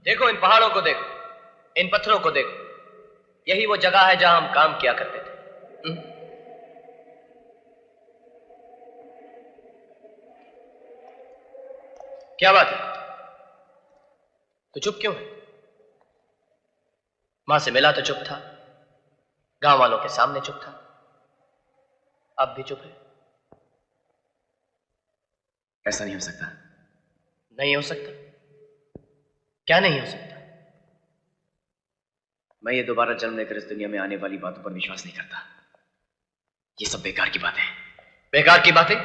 देखो इन पहाड़ों को देखो, इन पत्थरों को देखो, यही वो जगह है जहां हम काम किया करते थे। क्या बात है, तो चुप क्यों है? मां से मिला तो चुप था, गांव वालों के सामने चुप था, अब भी चुप है। ऐसा नहीं हो सकता। नहीं हो सकता? क्या नहीं हो सकता? मैं ये दोबारा जन्म लेकर इस दुनिया में आने वाली बातों पर विश्वास नहीं करता। ये सब बेकार की बातें। बेकार की बातें?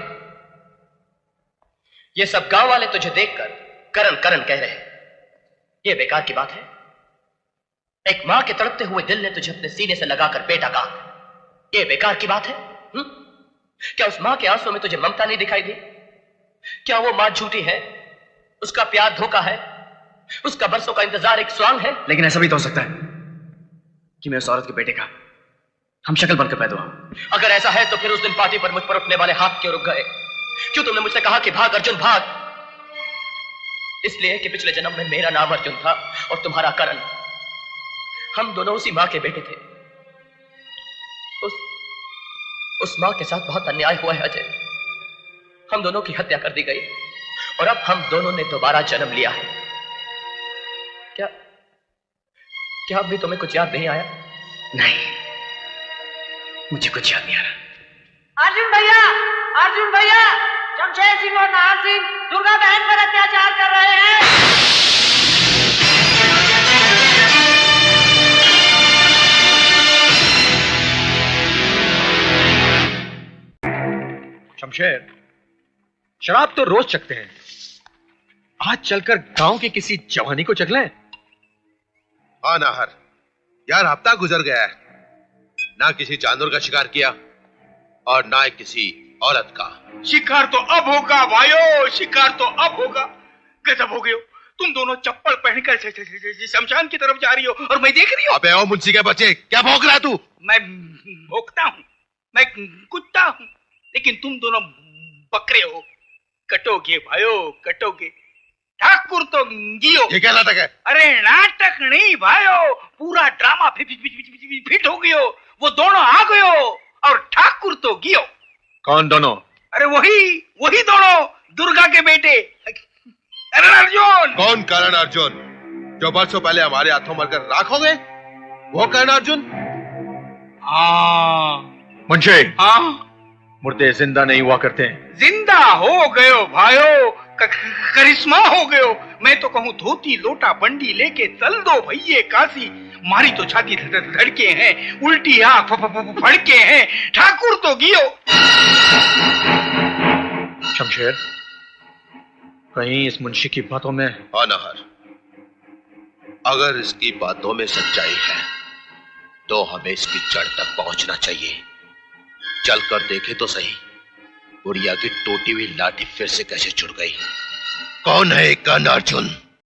ये सब गांव वाले तुझे देखकर करण करण कह रहे हैं, ये बेकार की बात है? एक मां के तड़पते हुए दिल ने तुझे अपने सीने से लगाकर बेटा कहा, ये बेकार की बात है? क्या उस मां के आंसुओं में तुझे ममता नहीं दिखाई दी? क्या वो मां झूठी है? उसका प्यार धोखा है? उसका बरसों का इंतजार एक स्वांग है? लेकिन ऐसा भी तो हो सकता है कि मैं उस औरत के बेटे का हम शक्ल बनकर पैदा हुआ। अगर ऐसा है तो फिर उस दिन पार्टी पर मुझ पर उठने वाले हाथ क्यों रुक गए? क्यों तुमने मुझसे कहा कि भाग अर्जुन भाग? इसलिए कि पिछले जन्म में मेरा नाम अर्जुन था और तुम्हारा करण। हम दोनों उसी मां के बेटे थे। उस मां के साथ बहुत अन्याय हुआ है अजय। हम दोनों की हत्या कर दी गई और अब हम दोनों ने दोबारा जन्म लिया है। क्या अब भी तुम्हें कुछ याद नहीं आया? नहीं, मुझे कुछ याद नहीं आ रहा। अर्जुन भैया, अर्जुन भैया, शमशेर सिंह और नाहर सिंह दुर्गा बहन पर अत्याचार कर रहे हैं। शमशेर, शराब तो रोज चखते हैं, आज चलकर गांव की किसी जवानी को चख लें। हाँ नाहर, यार हफ्ता गुजर गया है, ना किसी जानवर का शिकार किया और ना किसी औरत का। शिकार तो अब होगा भाइयों, शिकार तो अब होगा। गजब हो गए हो तुम दोनों, चप्पल पहनकर शमशान की तरफ जा रही हो और मैं देख रही हूँ। अबे ओ मुंशी के बच्चे, क्या भौंक रहा तू? मैं भौंकता हूँ, मैं कुत्ता हूँ, लेकिन तुम दोनों बकरे हो। कटोगे भाइयों, कटोगे। ठाकुर तो गियो। ये क्या नाटक है? अरे नाटक नहीं भाइयों, पूरा ड्रामा फिट हो गयो। वो दोनों आ गयो और ठाकुर तो गियो। कौन दोनों? अरे वही दोनों, दुर्गा के बेटे। करण अर्जुन। कौन करण अर्जुन? जो बरसों पहले हमारे हाथों मरकर राख हो गए, वो करण अर्जुन? हाँ मुंशी, हाँ, मुर्दे जिंदा नहीं हुआ करते। जिंदा हो गयो भाइयों, करिश्मा हो गयो। मैं तो कहूँ धोती लोटा बंडी लेके चल दो भैये काशी। मारी तो छाती धड़के हैं, उल्टी आंख फड़के हैं। ठाकुर तो गियो। शमशेर, कहीं इस मुंशी की बातों में? हाँ नाहर, अगर इसकी बातों में सच्चाई है तो हमें इसकी जड़ तक पहुंचना चाहिए। चलकर देखे तो सही, बुढ़िया की टूटी हुई लाठी फिर से कैसे जुड़ गई। कौन है कर्ण अर्जुन?